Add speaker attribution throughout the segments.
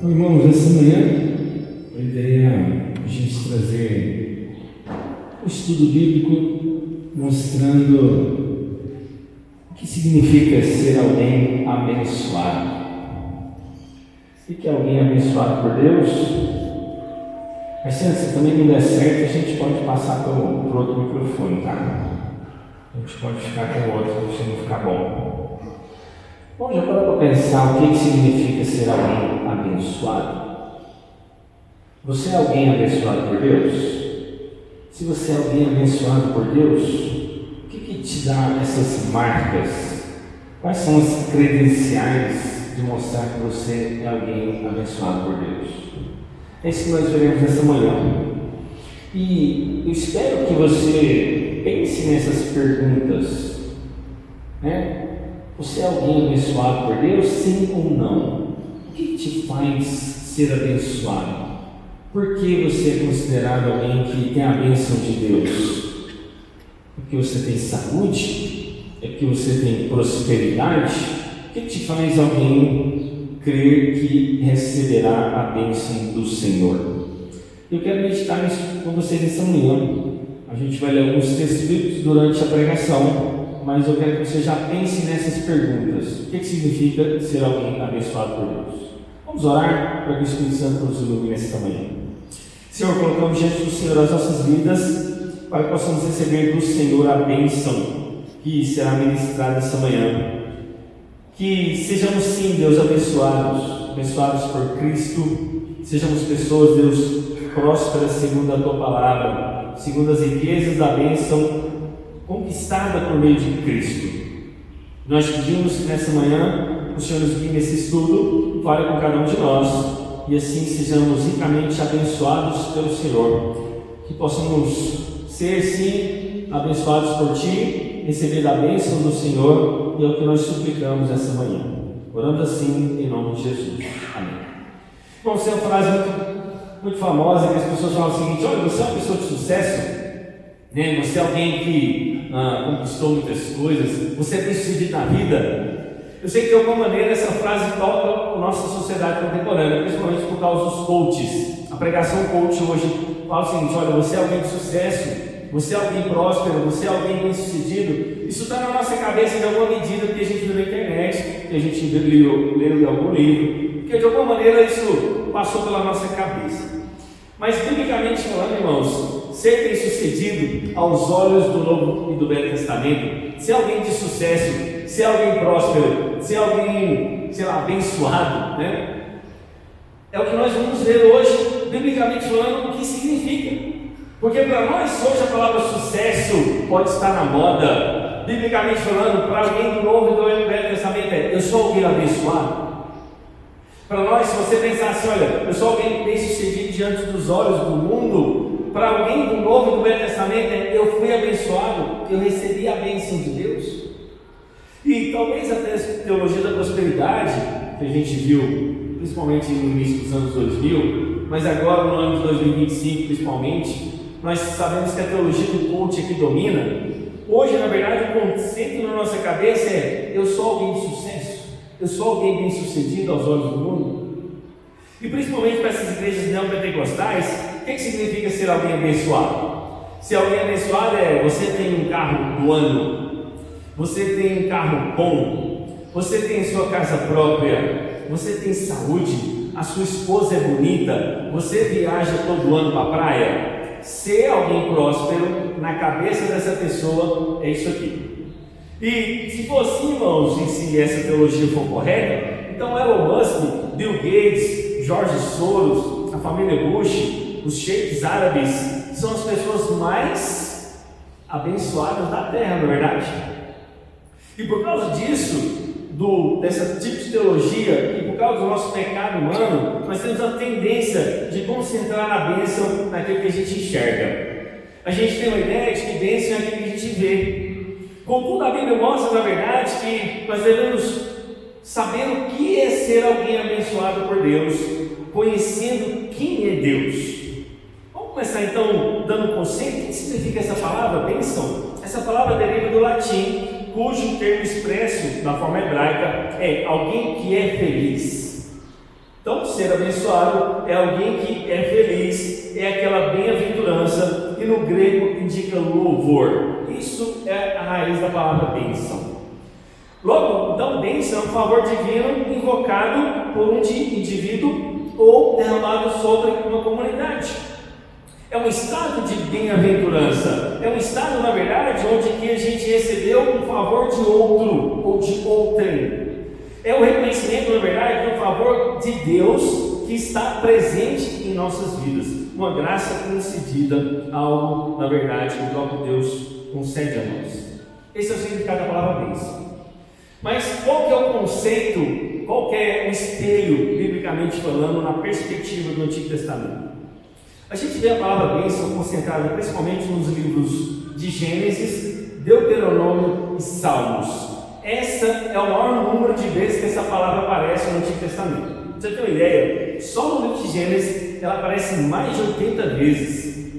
Speaker 1: Bom, irmãos, essa manhã a ideia é a gente trazer um estudo bíblico mostrando o que significa ser alguém abençoado. O que é alguém abençoado por Deus? Mas se também não der certo, a gente pode passar para o outro microfone, tá? A gente pode ficar com o outro se não ficar bom. Bom, já parou para pensar o que significa ser alguém abençoado? Você é alguém abençoado por Deus? Se você é alguém abençoado por Deus, o que te dá essas marcas? Quais são as credenciais de mostrar que você é alguém abençoado por Deus? É isso que nós veremos nessa manhã. E eu espero que você pense nessas perguntas, né? Você é alguém abençoado por Deus, sim ou não? O que te faz ser abençoado? Por que você é considerado alguém que tem a bênção de Deus? Porque você tem saúde? É porque você tem prosperidade? O que te faz alguém crer que receberá a bênção do Senhor? Eu quero meditar nisso com vocês nessa manhã. A gente vai ler alguns textos bíblicos durante a pregação, mas eu quero que você já pense nessas perguntas. O que significa ser alguém abençoado por Deus? Vamos orar para que o Espírito Santo nos ilumine nesta manhã. Senhor, colocamos diante do Senhor as nossas vidas, para que possamos receber do Senhor a bênção que será ministrada esta manhã. Que sejamos sim, Deus, abençoados por Cristo, sejamos pessoas, Deus, prósperas segundo a Tua palavra, segundo as riquezas da bênção conquistada por meio de Cristo. Nós pedimos que nessa manhã o Senhor nos guie nesse estudo, fale com cada um de nós, e assim sejamos ricamente abençoados pelo Senhor, que possamos ser sim abençoados por Ti, receber a bênção do Senhor, e é o que nós suplicamos essa manhã. Oramos assim em nome de Jesus. Amém. Bom, essa é uma frase muito famosa, que as pessoas falam o seguinte: olha, você é uma pessoa de sucesso, né? Você é alguém que conquistou muitas coisas, você é bem-sucedido na vida. Eu sei que de alguma maneira essa frase toca a nossa sociedade contemporânea, principalmente por causa dos coaches. A pregação coach hoje fala o seguinte: olha, você é alguém de sucesso, você é alguém próspero, você é alguém bem-sucedido. Isso está na nossa cabeça de alguma medida, porque a gente viu na internet, que a gente leu em algum livro, porque de alguma maneira isso passou pela nossa cabeça. Mas biblicamente falando, irmãos, ser bem-sucedido aos olhos do Novo e do Velho Testamento, ser alguém de sucesso, ser alguém próspero, ser alguém, abençoado, né? É o que nós vamos ver hoje, biblicamente falando, o que significa. Porque para nós hoje a palavra sucesso pode estar na moda. Biblicamente falando, para alguém do Novo e do Velho Testamento eu sou alguém abençoado. Para nós, se você pensar assim, olha, eu sou alguém bem-sucedido diante dos olhos do mundo, para alguém do Novo e do Velho Testamento eu fui abençoado, eu recebi a bênção de Deus. E talvez até a teologia da prosperidade, que a gente viu, principalmente no início dos anos 2000, mas agora no ano de 2025 principalmente, nós sabemos que a teologia do coach aqui domina. Hoje, na verdade, o conceito na nossa cabeça é: eu sou alguém de sucesso, eu sou alguém bem sucedido aos olhos do mundo. E principalmente para essas igrejas neopentecostais, o que significa ser alguém abençoado? Ser alguém abençoado é: você tem um carro do ano, você tem um carro bom, você tem sua casa própria, você tem saúde, a sua esposa é bonita, você viaja todo ano para a praia. Ser alguém próspero, na cabeça dessa pessoa, é isso aqui. E se for assim, irmãos, e se essa teologia for correta, então Elon Musk, Bill Gates, George Soros, a família Bush, os sheiks árabes, são as pessoas mais abençoadas da terra, não é verdade? E por causa disso, dessa tipo de teologia, e por causa do nosso pecado humano, nós temos a tendência de concentrar a bênção naquilo que a gente enxerga. A gente tem uma ideia de que bênção é aquilo que a gente vê. Contudo, a Bíblia mostra, na verdade, que nós devemos saber o que é ser alguém abençoado por Deus, conhecendo quem é Deus. Vamos começar então dando um conceito. O que significa essa palavra, bênção? Essa palavra deriva do latim, cujo termo expresso da forma hebraica é alguém que é feliz. Então, ser abençoado é alguém que é feliz, é aquela bem-aventurança, e no grego indica louvor. Isso é a raiz da palavra bênção. Logo, então, bênção é um favor divino invocado por um indivíduo ou derramado sobre uma comunidade. É um estado de bem-aventurança, é um estado, na verdade, onde que a gente recebeu um favor de outro ou de outrem. É o reconhecimento, na verdade, do favor de Deus que está presente em nossas vidas. Uma graça concedida, algo, na verdade, que o próprio Deus concede a nós. Esse é o significado da palavra bênção. Mas qual que é o conceito, qual que é o espelho, biblicamente falando, na perspectiva do Antigo Testamento? A gente vê a palavra bênção concentrada principalmente nos livros de Gênesis, Deuteronômio e Salmos. Essa é o maior número de vezes que essa palavra aparece no Antigo Testamento. Pra você ter uma ideia, só no livro de Gênesis ela aparece mais de 80 vezes.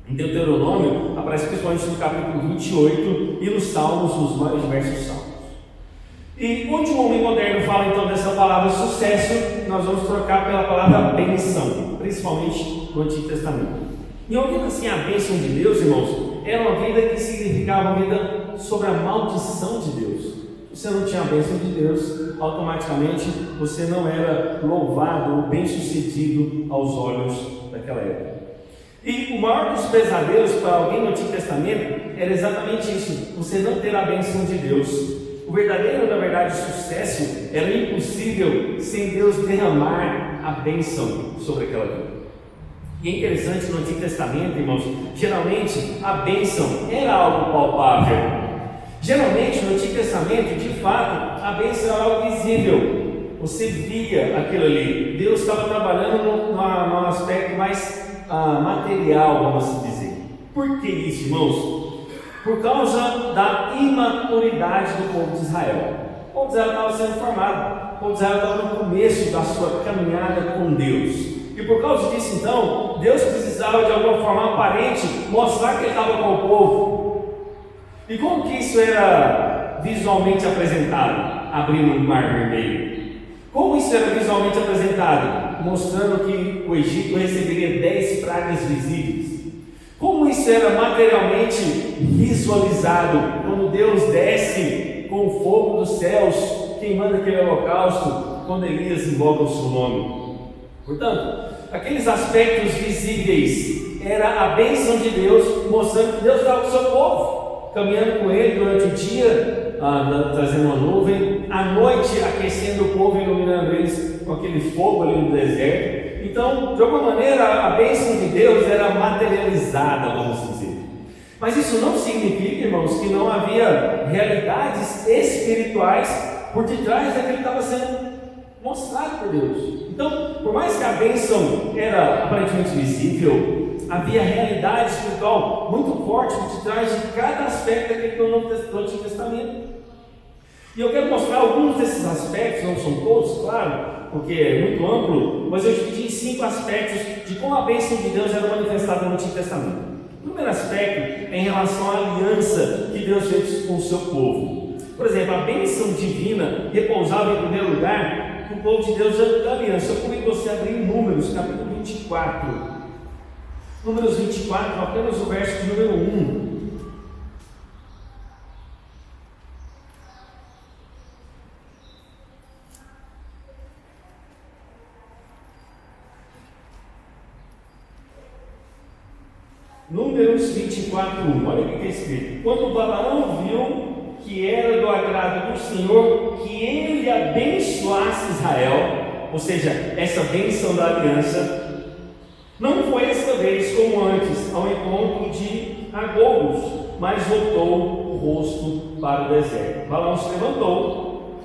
Speaker 1: Em Deuteronômio aparece principalmente no capítulo 28 e nos Salmos, nos mais diversos Salmos. E onde o homem moderno fala então dessa palavra sucesso, nós vamos trocar pela palavra bênção, principalmente no Antigo Testamento. E ouvindo assim a bênção de Deus, irmãos, era uma vida que significava uma vida sobre a maldição de Deus. Se você não tinha a bênção de Deus, automaticamente você não era louvado ou bem sucedido aos olhos daquela época. E o maior dos pesadelos para alguém no Antigo Testamento era exatamente isso, você não ter a bênção de Deus. O verdadeiro, na verdade, sucesso era impossível sem Deus derramar a bênção sobre aquela vida. E é interessante, no Antigo Testamento, irmãos, geralmente a bênção era algo palpável. Geralmente no Antigo Testamento, de fato, a bênção era algo visível. Você via aquilo ali. Deus estava trabalhando num aspecto mais material, vamos assim dizer. Por que isso, irmãos? Por causa da imaturidade do povo de Israel. O povo de Israel estava sendo formado. O povo de Israel estava no começo da sua caminhada com Deus. E por causa disso, então, Deus precisava de alguma forma aparente mostrar que ele estava com o povo. E como que isso era visualmente apresentado? Abrindo o mar vermelho. Como isso era visualmente apresentado? Mostrando que o Egito receberia 10 pragas visíveis. Como isso era materialmente visualizado? Quando Deus desce com o fogo dos céus, queimando aquele holocausto, quando Elias invoca o seu nome. Portanto, aqueles aspectos visíveis era a bênção de Deus, mostrando que Deus estava com o seu povo, caminhando com ele durante o dia, trazendo uma nuvem, à noite aquecendo o povo, iluminando eles com aquele fogo ali no deserto. Então, de alguma maneira, a bênção de Deus era materializada, vamos dizer. Mas isso não significa, irmãos, que não havia realidades espirituais por detrás daquilo que estava sendo mostrado por Deus. Então, por mais que a bênção era aparentemente visível, havia realidade espiritual muito forte por detrás de cada aspecto daquele que é o Antigo Testamento. E eu quero mostrar alguns desses aspectos, não são todos, claro, porque é muito amplo, mas eu dividi em 5 aspectos de como a bênção de Deus era manifestada no Antigo Testamento. O primeiro aspecto é em relação à aliança que Deus fez com o seu povo. Por exemplo, a bênção divina repousava em primeiro lugar no povo de Deus da aliança. Eu convido você a abrir em Números, capítulo 24. Números 24, apenas o verso de número 1. Números 24, 1. Olha o que é escrito. Quando Balaão viu que era do agrado do Senhor que ele abençoasse Israel, ou seja, essa bênção da aliança, não foi esta vez como antes, ao encontro de agouros, mas voltou o rosto para o deserto. Balaão se levantou,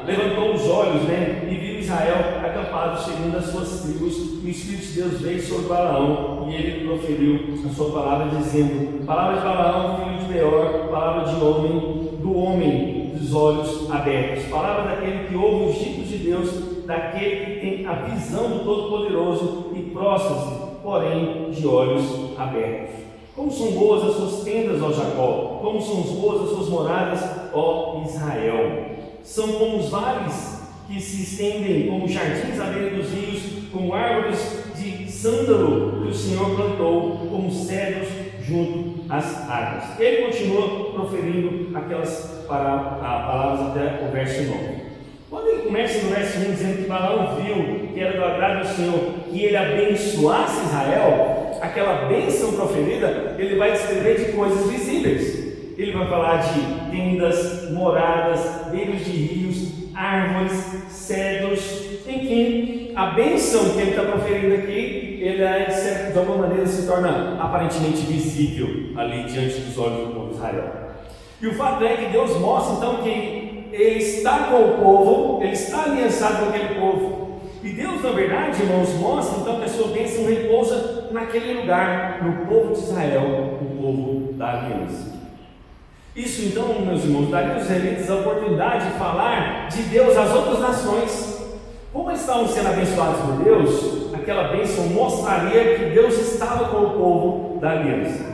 Speaker 1: levantou os olhos, e viu Israel acampado segundo as suas tribos, e o Espírito de Deus veio sobre Balaão, e ele proferiu a sua palavra, dizendo: palavra de Balaão, filho de Beor, palavra de homem, do homem dos olhos abertos, palavra daquele que ouve os ditos de Deus, daquele que tem a visão do Todo-Poderoso e prostra-se, porém, de olhos abertos. Como são boas as suas tendas, ó Jacó, como são boas as suas moradas, ó Israel. São como os vales que se estendem como jardins à beira dos rios, como árvores de sândalo que o Senhor plantou, como cedros junto às águas. Ele continua proferindo aquelas palavras até o verso 9. Quando ele começa no verso 1 dizendo que Balaão viu que era do agrado do Senhor que ele abençoasse Israel, aquela bênção proferida, ele vai descrever de coisas visíveis. Ele vai falar de tendas, moradas, beiros de rios, árvores, cedros, enfim, a bênção que ele está proferindo aqui, ele de alguma maneira se torna aparentemente visível ali diante dos olhos do povo de Israel. E o fato é que Deus mostra então que ele está com o povo, ele está aliançado com aquele povo. E Deus, na verdade, irmãos, mostra então que a sua bênção repousa naquele lugar, no povo de Israel, o povo da aliança. Isso então, meus irmãos, daria aos israelitas a oportunidade de falar de Deus às outras nações. Como eles estavam sendo abençoados por Deus, aquela bênção mostraria que Deus estava com o povo da aliança.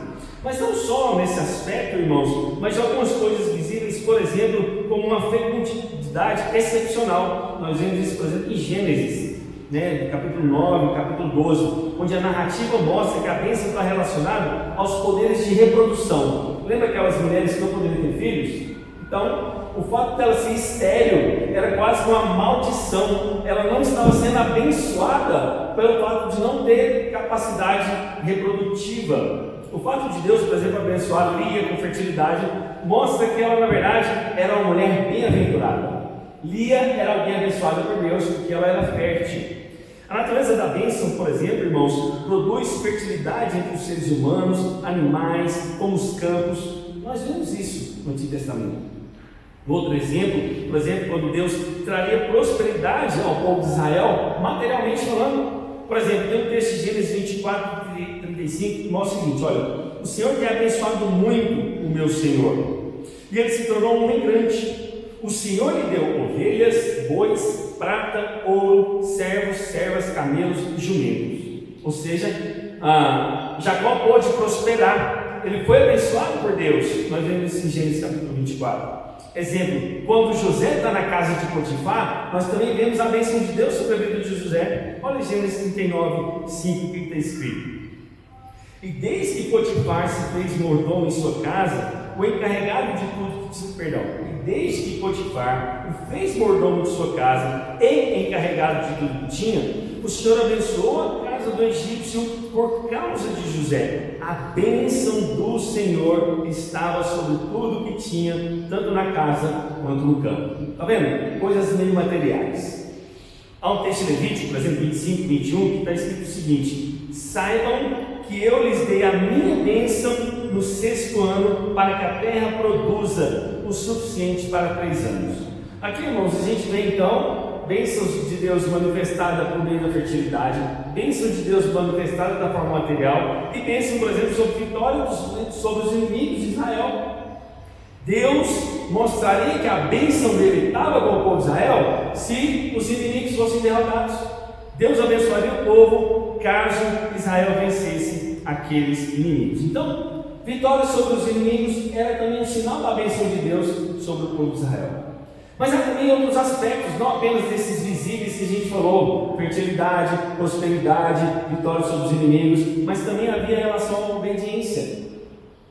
Speaker 1: Mas não só nesse aspecto, irmãos, mas de algumas coisas visíveis, por exemplo, como uma fecundidade excepcional. Nós vemos isso, por exemplo, em Gênesis, no capítulo 9, capítulo 12, onde a narrativa mostra que a bênção está relacionada aos poderes de reprodução. Lembra aquelas mulheres que não poderiam ter filhos? Então, o fato dela ser estéril era quase uma maldição. Ela não estava sendo abençoada pelo fato de não ter capacidade reprodutiva. O fato de Deus, por exemplo, abençoar Lia com fertilidade, mostra que ela, na verdade, era uma mulher bem-aventurada. Lia era alguém abençoada por Deus, porque ela era fértil. A natureza da bênção, por exemplo, irmãos, produz fertilidade entre os seres humanos, animais, como os campos. Nós vemos isso no Antigo Testamento. Outro exemplo, por exemplo, quando Deus traria prosperidade ao povo de Israel, materialmente falando. Por exemplo, tem um texto de Gênesis 24, 35, que mostra o seguinte: olha, o Senhor tem abençoado muito o meu Senhor, e ele se tornou um homem grande. O Senhor lhe deu ovelhas, bois, prata, ouro, servos, servas, camelos e jumentos. Ou seja, Jacó pôde prosperar. Ele foi abençoado por Deus. Nós vemos isso em Gênesis capítulo 24. Exemplo, quando José está na casa de Potifar, nós também vemos a bênção de Deus sobre a vida de José. Olha Gênesis 39, 5, o que está escrito: e desde que Potifar se fez mordomo em sua casa, o encarregado de tudo, e desde que Potifar o fez mordomo de sua casa e encarregado de tudo que tinha, o Senhor abençoou a casa do egípcio por causa de José. A bênção do Senhor estava sobre tudo que tinha, tanto na casa quanto no campo. Está vendo? Coisas meio materiais. Há um texto levítico, por exemplo, 25, 21, que está escrito o seguinte: saibam que eu lhes dei a minha bênção no 6º ano, para que a terra produza o suficiente para 3 anos. Aqui, irmãos, a gente vê então bênçãos de Deus manifestada por meio da fertilidade, bênção de Deus manifestada da forma material, e bênção, por exemplo, sobre vitória sobre os inimigos de Israel. Deus mostraria que a bênção dele estava com o povo de Israel se os inimigos fossem derrotados. Deus abençoaria o povo caso Israel vencesse aqueles inimigos. Então, vitória sobre os inimigos era também um sinal da bênção de Deus sobre o povo de Israel. Mas há também outros aspectos, não apenas desses visíveis que a gente falou: fertilidade, prosperidade, vitória sobre os inimigos, mas também havia relação à obediência.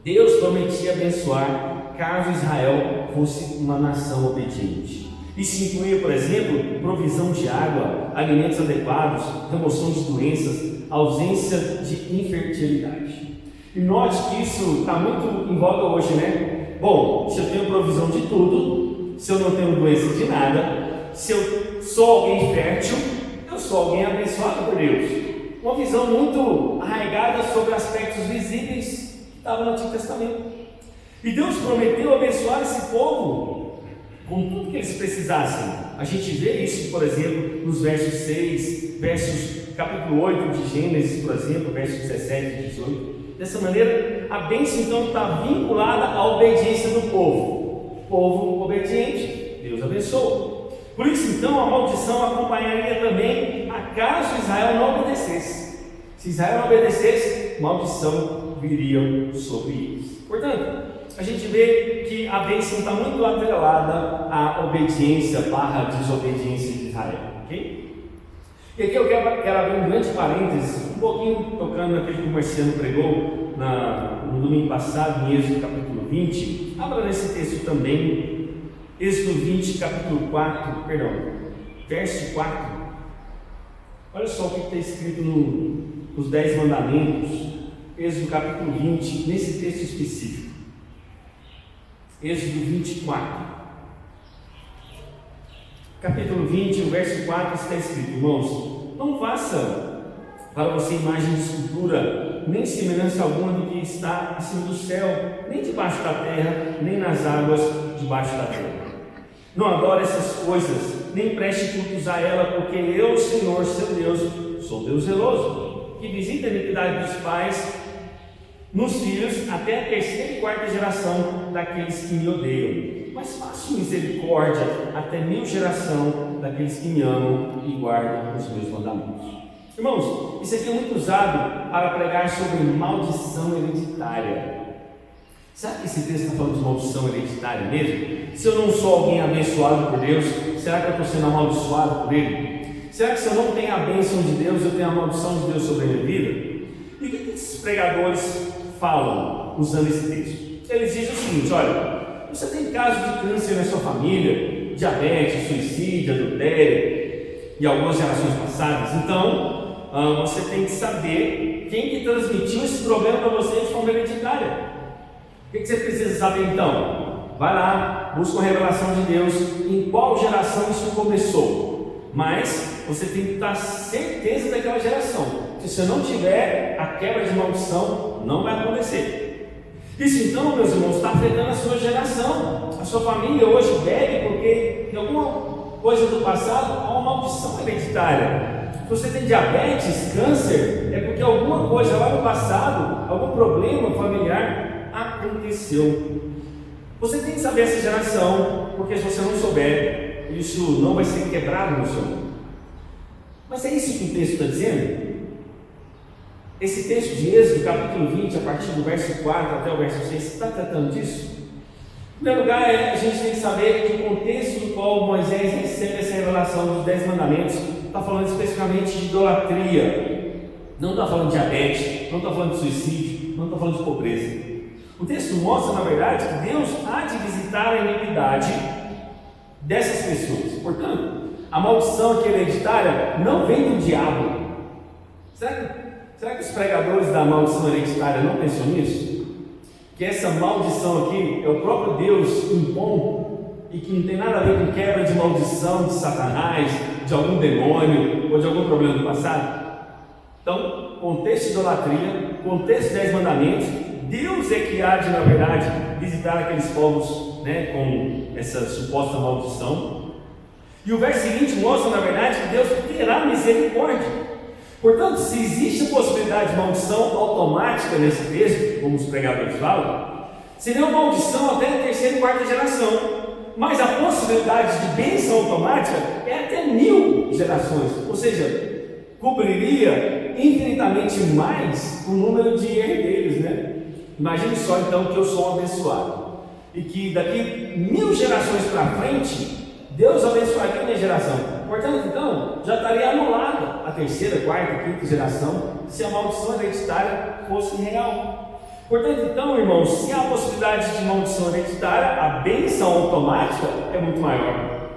Speaker 1: Deus prometia abençoar caso Israel fosse uma nação obediente. Isso incluía, por exemplo, provisão de água, alimentos adequados, remoção de doenças, ausência de infertilidade. E note que isso está muito em voga hoje, né? Bom, se eu tenho provisão de tudo, se eu não tenho doença de nada, se eu sou alguém fértil, eu sou alguém abençoado por Deus. Uma visão muito arraigada sobre aspectos visíveis que estavam no Antigo Testamento. E Deus prometeu abençoar esse povo com tudo que eles precisassem. A gente vê isso, por exemplo, nos versos 6, capítulo 8 de Gênesis, por exemplo, versos 17 e 18. Dessa maneira, a bênção então está vinculada à obediência do povo. Povo obediente, Deus abençoa. Por isso então a maldição acompanharia também acaso Israel não obedecesse. Se Israel não obedecesse, maldição viria sobre eles. Portanto, a gente vê que a bênção está muito atrelada à obediência / desobediência de Israel, ok? E aqui eu quero abrir um grande parênteses, um pouquinho tocando naquele que o Marciano pregou no domingo passado, em Êxodo capítulo 20. Abra nesse texto também, Êxodo 20, capítulo 4, perdão, verso 4. Olha só o que está escrito nos 10 mandamentos, Êxodo capítulo 20, nesse texto específico. Êxodo 24, capítulo 20, o verso 4 está escrito: irmãos, não faça para você imagem de escultura, nem semelhança alguma do que está acima do céu, nem debaixo da terra, nem nas águas debaixo da terra. Não adore essas coisas, nem preste cultos a ela, porque eu, Senhor, seu Deus, sou Deus zeloso, que visita a iniquidade dos pais nos filhos até a 3ª e 4ª geração daqueles que me odeiam, mas faço misericórdia até 1000 gerações daqueles que me amam e guardam os meus mandamentos. Irmãos, isso aqui é muito usado para pregar sobre maldição hereditária. Será que esse texto está falando de maldição hereditária mesmo? Se eu não sou alguém abençoado por Deus, será que eu estou sendo amaldiçoado por Ele? Será que se eu não tenho a bênção de Deus, eu tenho a maldição de Deus sobre a minha vida? E o que esses pregadores falam usando esse texto? Eles dizem o seguinte: olha, você tem casos de câncer na sua família, diabetes, suicídio, adultério e algumas gerações passadas, então você tem que saber quem que transmitiu esse problema para você de forma hereditária. O que você precisa saber então? Vai lá, busca uma revelação de Deus, em qual geração isso começou, mas você tem que dar certeza daquela geração. Se você não tiver, a quebra de maldição não vai acontecer. Isso então, meus irmãos, está afetando a sua geração. A sua família hoje bebe porque em alguma coisa do passado há uma maldição hereditária. Se você tem diabetes, câncer, é porque alguma coisa lá no passado, algum problema familiar aconteceu. Você tem que saber essa geração, porque se você não souber, isso não vai ser quebrado no seu mundo. Mas é isso que o texto está dizendo? Esse texto de Êxodo, capítulo 20, a partir do verso 4 até o verso 6, está tratando disso? Em primeiro lugar, a gente tem que saber que o contexto no qual Moisés recebe essa revelação dos 10 mandamentos está falando especificamente de idolatria, não está falando de diabetes, não está falando de suicídio, não está falando de pobreza. O texto mostra, na verdade, que Deus há de visitar a iniquidade dessas pessoas. Portanto, a maldição aqui hereditária não vem do diabo. Será que os pregadores da maldição hereditária não pensam nisso? Que essa maldição aqui é o próprio Deus impondo e que não tem nada a ver com quebra de maldição de Satanás, de algum demônio ou de algum problema do passado? Então, contexto de idolatria, contexto de 10 mandamentos, Deus é que há de, na verdade, visitar aqueles povos, né, com essa suposta maldição. E o verso seguinte mostra, na verdade, que Deus terá misericórdia. Portanto, se existe a possibilidade de maldição automática nesse texto, como os pregadores falam, seria uma maldição até a 3ª e 4ª geração. Mas a possibilidade de bênção automática é até 1000 gerações, ou seja, cobriria infinitamente mais o número de herdeiros, né? Imagine só então que eu sou um abençoado e que daqui 1000 gerações para frente Deus abençoaria a minha geração. Portanto, então, já estaria anulada a 3ª, 4ª, 5ª geração se a maldição hereditária fosse real. Portanto, então, irmãos, se há a possibilidade de maldição hereditária, a bênção automática é muito maior.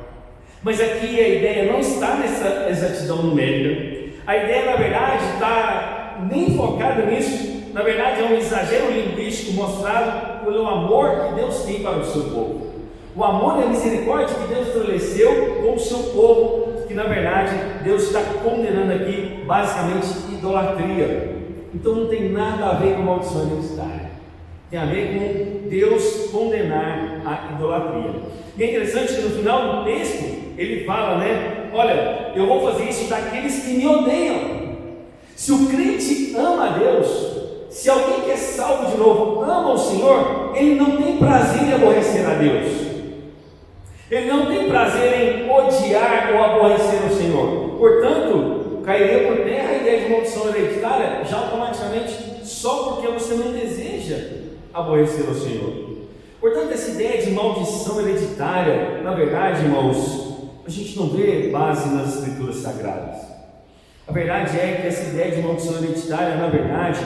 Speaker 1: Mas aqui a ideia não está nessa exatidão numérica. A ideia, na verdade, está nem focada nisso. Na verdade, é um exagero linguístico mostrado pelo amor que Deus tem para o seu povo. O amor e a misericórdia que Deus estabeleceu com o seu povo, que na verdade Deus está condenando aqui basicamente idolatria. Então não tem nada a ver com maldição hereditária, tem a ver com Deus condenar a idolatria. E é interessante que no final do texto ele fala, né? Olha, eu vou fazer isso daqueles que me odeiam. Se o crente ama a Deus, se alguém que é salvo de novo ama o Senhor, ele não tem prazer em aborrecer a Deus. Ele não tem prazer em odiar ou aborrecer o Senhor. Portanto, cairia por terra a ideia de maldição hereditária já automaticamente, só porque você não deseja aborrecer o Senhor. Portanto, essa ideia de maldição hereditária, na verdade, irmãos, a gente não vê base nas Escrituras Sagradas. A verdade é que essa ideia de maldição hereditária, na verdade,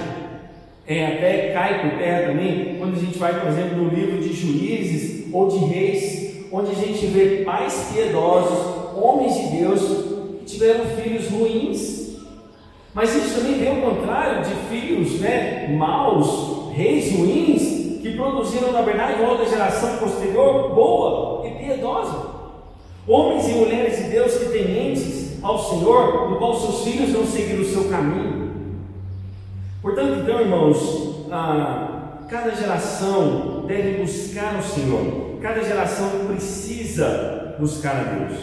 Speaker 1: até cai por terra também, quando a gente vai, por exemplo, no livro de Juízes ou de Reis, onde a gente vê pais piedosos, homens de Deus, que tiveram filhos ruins, mas a gente também vê o contrário de filhos maus, reis ruins, que produziram, na verdade, uma outra geração posterior boa e piedosa. Homens e mulheres de Deus que tementes ao Senhor, no qual seus filhos não seguiram o seu caminho. Portanto, então, irmãos, cada geração deve buscar o Senhor, cada geração precisa buscar a Deus.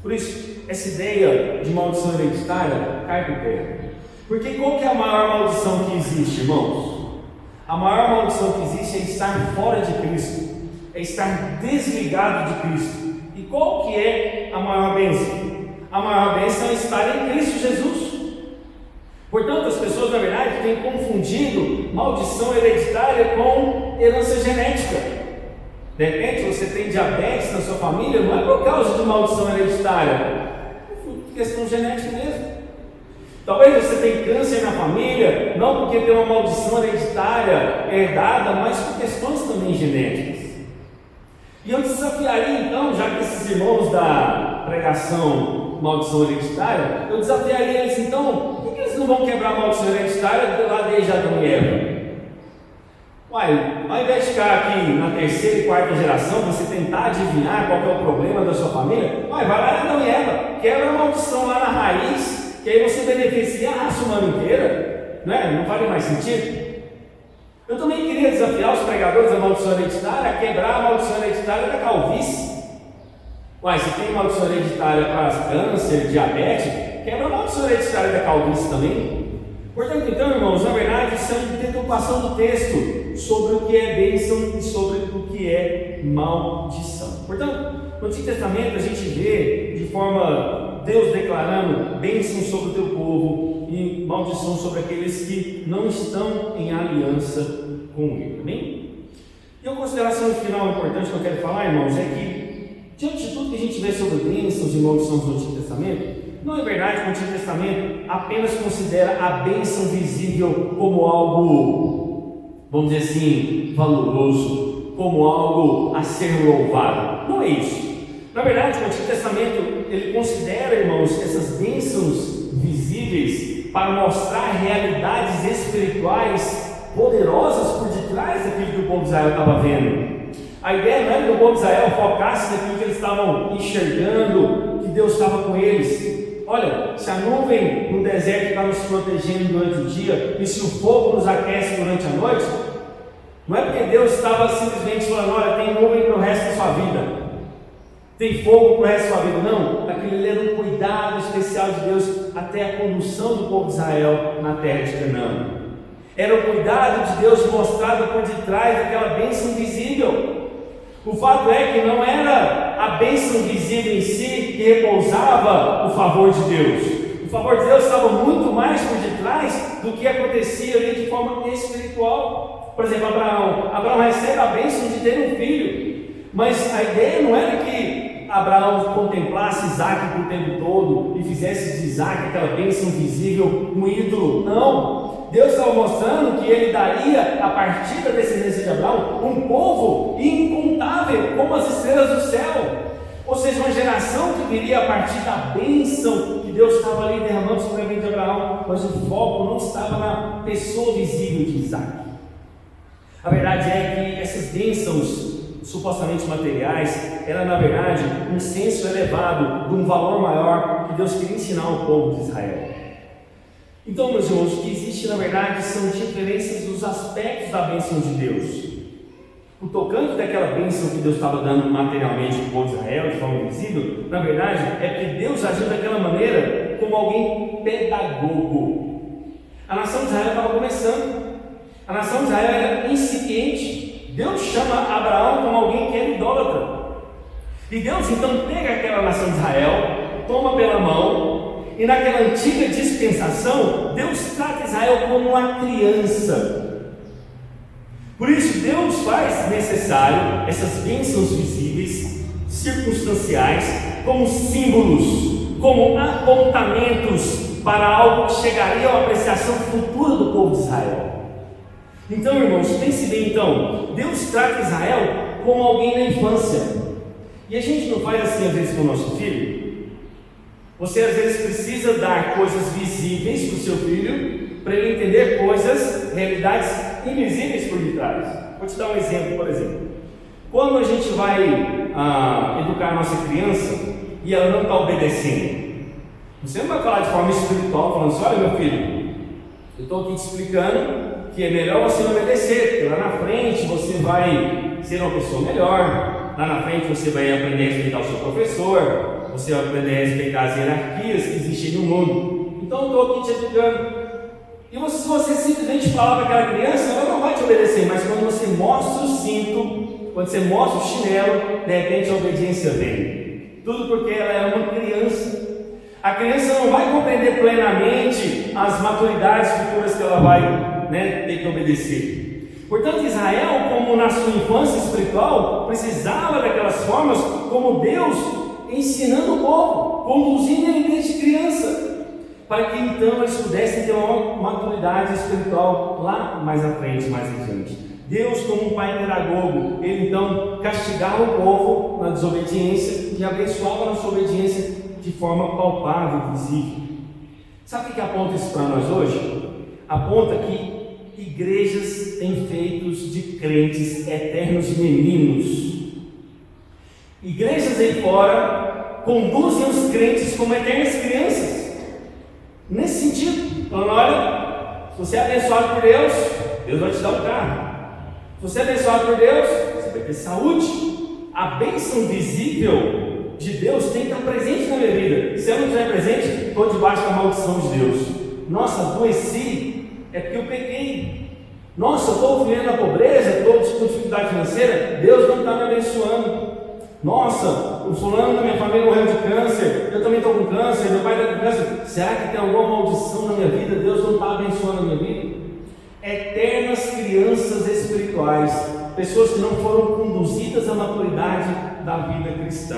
Speaker 1: Por isso, essa ideia de maldição hereditária cai por terra. Porque qual que é a maior maldição que existe, irmãos? A maior maldição que existe é estar fora de Cristo, é estar desligado de Cristo. E qual que é a maior bênção? A maior bênção é estar em Cristo Jesus. Portanto, as pessoas, na verdade, têm confundido maldição hereditária com herança genética. De repente, você tem diabetes na sua família, não é por causa de maldição hereditária, é questão genética mesmo. Talvez você tenha câncer na família, não porque tem uma maldição hereditária herdada, mas por questões também genéticas. E eu desafiaria então, já que esses irmãos da pregação maldição hereditária, eu desafiaria eles então, por que eles não vão quebrar a maldição hereditária lá desde Adão e Eva? Uai, ao invés de ficar aqui na terceira e quarta geração, você tentar adivinhar qual é o problema da sua família, vai lá em Adão e Eva, quebra a maldição lá na raiz, que aí você beneficia a raça humana inteira, não faz mais sentido? Eu também queria desafiar os pregadores da maldição hereditária a quebrar a maldição hereditária da calvície. Uai, se tem maldição hereditária para câncer, diabetes, quebra a maldição hereditária da calvície também. Portanto, então, irmãos, na verdade, isso é uma deturpação do texto sobre o que é bênção e sobre o que é maldição. Portanto, no Antigo Testamento a gente vê de forma Deus declarando bênção sobre o teu povo e maldição sobre aqueles que não estão em aliança com Ele. Amém? E uma consideração final importante que eu quero falar, irmãos, é que diante de tudo que a gente vê sobre bênçãos e maldições do Antigo Testamento, não é verdade que o Antigo Testamento apenas considera a bênção visível como algo, vamos dizer assim, valoroso, como algo a ser louvado. Não é isso. Na verdade, o Antigo Testamento, ele considera, irmãos, essas bênçãos visíveis para mostrar realidades espirituais poderosas por detrás daquilo que o povo de Israel estava vendo. A ideia não era que o povo de Israel focasse naquilo que eles estavam enxergando, que Deus estava com eles. Olha, se a nuvem no deserto está nos protegendo durante o dia, e se o fogo nos aquece durante a noite, não é porque Deus estava simplesmente falando, olha, tem nuvem para o resto da sua vida, tem fogo para o resto da sua vida. Não, aquele era um cuidado especial de Deus até a condução do povo de Israel na terra de Canaã. Era o cuidado de Deus mostrado por detrás daquela bênção visível. O fato é que não era a bênção visível em si que repousava o favor de Deus. O favor de Deus estava muito mais por detrás do que acontecia ali de forma espiritual. Por exemplo, Abraão recebe a bênção de ter um filho, mas a ideia não era que Abraão contemplasse Isaac o tempo todo e fizesse de Isaac aquela bênção visível, um ídolo. Não. Deus estava mostrando que Ele daria, a partir da descendência de Abraão, um povo incontável, como as estrelas do céu. Ou seja, uma geração que viria a partir da bênção que Deus estava ali derramando sobre a vida de Abraão, mas o foco não estava na pessoa visível de Isaac. A verdade é que essas bênçãos supostamente materiais era, na verdade, um senso elevado de um valor maior que Deus queria ensinar ao povo de Israel. Então, meus irmãos, o que existe na verdade são diferenças dos aspectos da bênção de Deus. O tocante daquela bênção que Deus estava dando materialmente ao povo de Israel, de forma visível, na verdade, é que Deus agiu daquela maneira como alguém pedagogo. A nação de Israel estava começando, a nação de Israel era incipiente. Deus chama Abraão como alguém que era idólatra. E Deus então pega aquela nação de Israel, toma pela mão. E naquela antiga dispensação, Deus trata Israel como uma criança. Por isso, Deus faz necessário essas bênçãos visíveis, circunstanciais, como símbolos, como apontamentos para algo que chegaria à apreciação futura do povo de Israel. Então, irmãos, pense bem então, Deus trata Israel como alguém na infância. E a gente não faz assim às vezes com o nosso filho? Você às vezes precisa dar coisas visíveis para o seu filho, para ele entender coisas, realidades invisíveis por detrás. Vou te dar um exemplo, por exemplo. Quando a gente vai educar a nossa criança e ela não está obedecendo, você não vai falar de forma espiritual, falando assim: olha meu filho, eu estou aqui te explicando que é melhor você obedecer, porque lá na frente você vai ser uma pessoa melhor, lá na frente você vai aprender a respeitar o seu professor, você vai aprender a respeitar as hierarquias que existem no mundo. Então eu estou aqui te educando. E se você simplesmente falar para aquela criança, ela não vai te obedecer, mas quando você mostra o cinto, quando você mostra o chinelo, de repente a obediência vem. Tudo porque ela é uma criança. A criança não vai compreender plenamente as maturidades futuras que ela vai ter que obedecer. Portanto, Israel, como na sua infância espiritual, precisava daquelas formas como Deus ensinando o povo, conduzindo ele desde criança, para que então eles pudessem ter uma maturidade espiritual lá mais à frente, mais adiante. Deus, como um pai pedagogo, ele então castigava o povo na desobediência e abençoava na sua obediência de forma palpável, visível. Sabe o que aponta isso para nós hoje? Aponta que igrejas têm feitos de crentes eternos meninos. Igrejas aí fora conduzem os crentes como eternas crianças. Nesse sentido, falando: olha, se você é abençoado por Deus, Deus vai te dar um carro. Se você é abençoado por Deus, você vai ter saúde. A bênção visível de Deus tem que estar presente na minha vida. Se ela não estiver presente, estou debaixo da maldição de Deus. Nossa, adoeci, é porque eu pequei. Nossa, eu estou vivendo a pobreza, estou com dificuldade financeira, Deus não está me abençoando. Nossa, o fulano da minha família morreu de câncer, eu também estou com câncer, meu pai está com câncer. Será que tem alguma maldição na minha vida? Deus não está abençoando a minha vida? Eternas crianças espirituais, pessoas que não foram conduzidas à maturidade da vida cristã.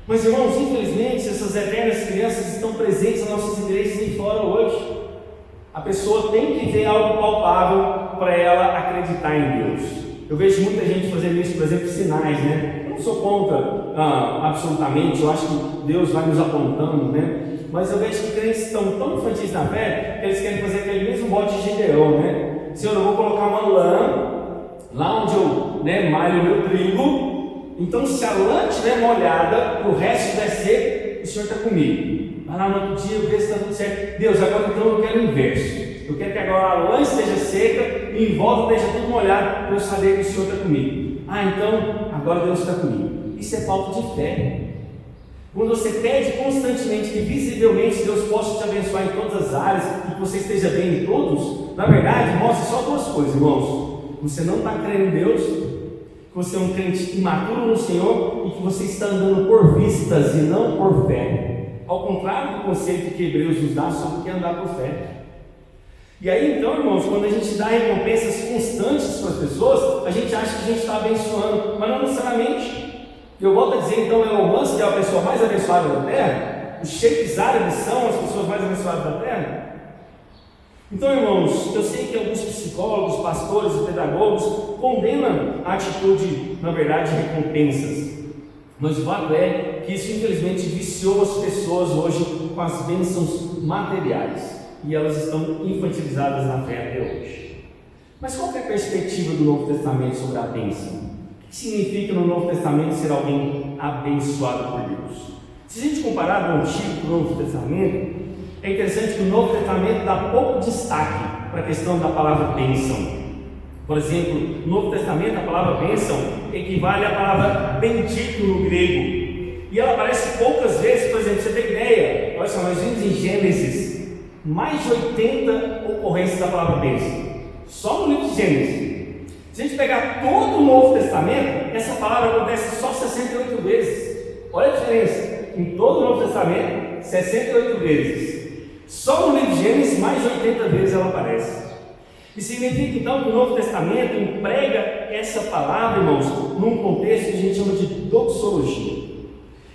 Speaker 1: Mas, irmãos, infelizmente, essas eternas crianças estão presentes nas nossas igrejas e fora hoje. A pessoa tem que ver algo palpável para ela acreditar em Deus. Eu vejo muita gente fazendo isso, por exemplo, sinais, Eu não sou contra absolutamente, eu acho que Deus vai nos apontando, Mas eu vejo que crentes estão tão infantis na fé que eles querem fazer aquele mesmo bote de Gideão, Senhor, eu vou colocar uma lã lá onde eu malho o meu trigo. Então, se a lã estiver molhada, o resto estiver seco, o Senhor está comigo. Vai lá no outro dia, eu vejo se está tudo certo. Deus, agora então eu quero o inverso. Eu quero que agora a lã esteja seca e em volta esteja tudo molhado, para eu saber que o Senhor está comigo. Então, agora Deus está comigo. Isso é falta de fé. Quando você pede constantemente que visivelmente Deus possa te abençoar em todas as áreas e que você esteja bem em todos, na verdade, mostra só duas coisas, irmãos. Você não está crendo em Deus, que você é um crente imaturo no Senhor e que você está andando por vistas e não por fé. Ao contrário do conceito que Hebreus nos dá sobre o que é andar por fé. E aí então, irmãos, quando a gente dá recompensas constantes para as pessoas, a gente acha que a gente está abençoando, mas não necessariamente. Eu volto a dizer então, Elon Musk é a pessoa mais abençoada da Terra? Os sheiks árabes são as pessoas mais abençoadas da Terra? Então, irmãos, eu sei que alguns psicólogos, pastores e pedagogos condenam a atitude, na verdade, de recompensas. Mas o fato é que isso infelizmente viciou as pessoas hoje com as bênçãos materiais e elas estão infantilizadas na fé até hoje. Mas qual é a perspectiva do Novo Testamento sobre a bênção? O que significa no Novo Testamento ser alguém abençoado por Deus? Se a gente comparar do Antigo com o Novo Testamento, é interessante que o Novo Testamento dá pouco destaque para a questão da palavra bênção. Por exemplo, no Novo Testamento a palavra bênção equivale à palavra bendito no grego. E ela aparece poucas vezes. Por exemplo, você tem ideia, olha só, nós vimos em Gênesis mais de 80 ocorrências da palavra bênção, só no livro de Gênesis. Se a gente pegar todo o Novo Testamento, essa palavra acontece só 68 vezes. Olha a diferença, em todo o Novo Testamento, 68 vezes. Só no livro de Gênesis, mais de 80 vezes ela aparece. E significa então que o Novo Testamento emprega essa palavra, irmãos, num contexto que a gente chama de doxologia.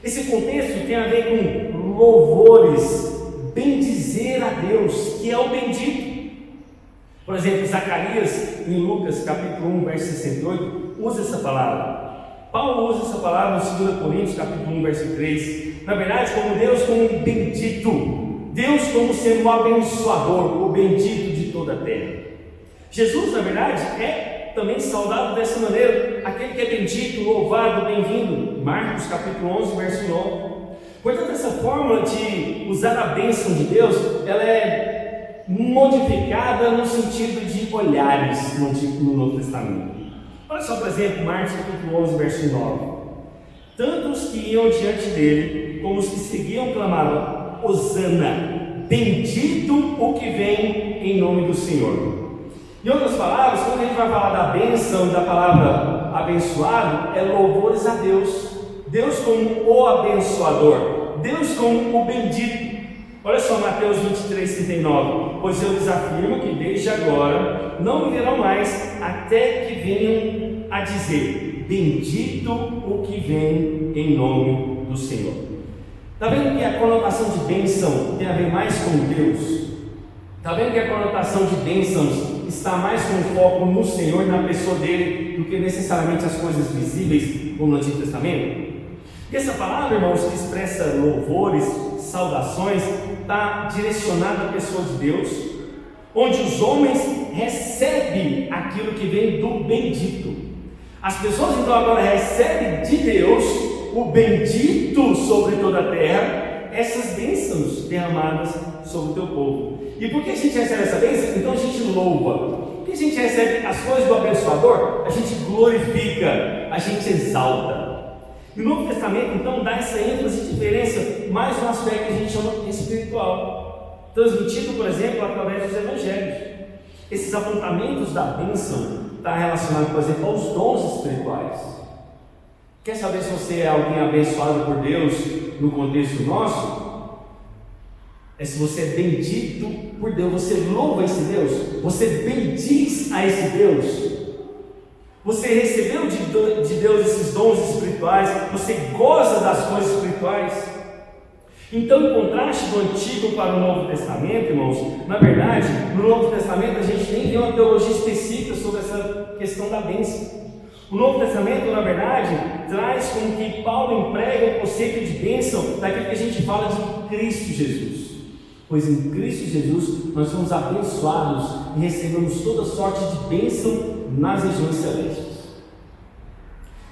Speaker 1: Esse contexto tem a ver com louvores, bendizer a Deus, que é o bendito. Por exemplo, Zacarias, em Lucas capítulo 1, verso 68, usa essa palavra. Paulo usa essa palavra em 2 Coríntios capítulo 1, verso 3. Na verdade, como Deus como um bendito, Deus como sendo um abençoador, o bendito de toda a terra. Jesus, na verdade, é também saudado dessa maneira, aquele que é bendito, louvado, bem-vindo. Marcos capítulo 11, verso 9. Portanto, essa forma de usar a bênção de Deus, ela é modificada no sentido de olhares no Novo Testamento. Olha só, por exemplo, Marcos capítulo 11, verso 9. Tanto os que iam diante dele, como os que seguiam, clamavam: Hosana, bendito o que vem em nome do Senhor. Em outras palavras, quando a gente vai falar da bênção, da palavra abençoado, é louvores a Deus. Deus como o abençoador, Deus como o bendito. Olha só Mateus 23, 39. Pois eu lhes afirmo que desde agora não me verão mais, até que venham a dizer: bendito o que vem em nome do Senhor. Está vendo que a conotação de bênção tem a ver mais com Deus? Está vendo que a conotação de bênçãos está mais com foco no Senhor, na pessoa dele, do que necessariamente as coisas visíveis, como no Antigo Testamento? E essa palavra, irmãos, que expressa louvores, saudações, está direcionada à pessoa de Deus, onde os homens recebem aquilo que vem do bendito. As pessoas então agora recebem de Deus, o bendito sobre toda a terra, essas bênçãos derramadas sobre o teu povo. E por que a gente recebe essa bênção? Então a gente louva. Por que a gente recebe as coisas do abençoador? A gente glorifica, a gente exalta. E o Novo Testamento então dá essa ênfase e diferença mais no aspecto que a gente chama espiritual, transmitido, por exemplo, através dos evangelhos. Esses apontamentos da bênção estão relacionados, por exemplo, aos dons espirituais. Quer saber se você é alguém abençoado por Deus no contexto nosso? É se você é bendito por Deus, você louva esse Deus, você bendiz a esse Deus. Você recebeu de Deus esses dons espirituais, você goza das coisas espirituais. Então, em contraste do Antigo para o Novo Testamento, irmãos, na verdade, no Novo Testamento a gente nem vê uma teologia específica sobre essa questão da bênção. O Novo Testamento, na verdade, traz como que Paulo emprega o conceito de bênção daquilo que a gente fala de Cristo Jesus. Pois em Cristo Jesus nós somos abençoados e recebemos toda sorte de bênção nas regiões celestes.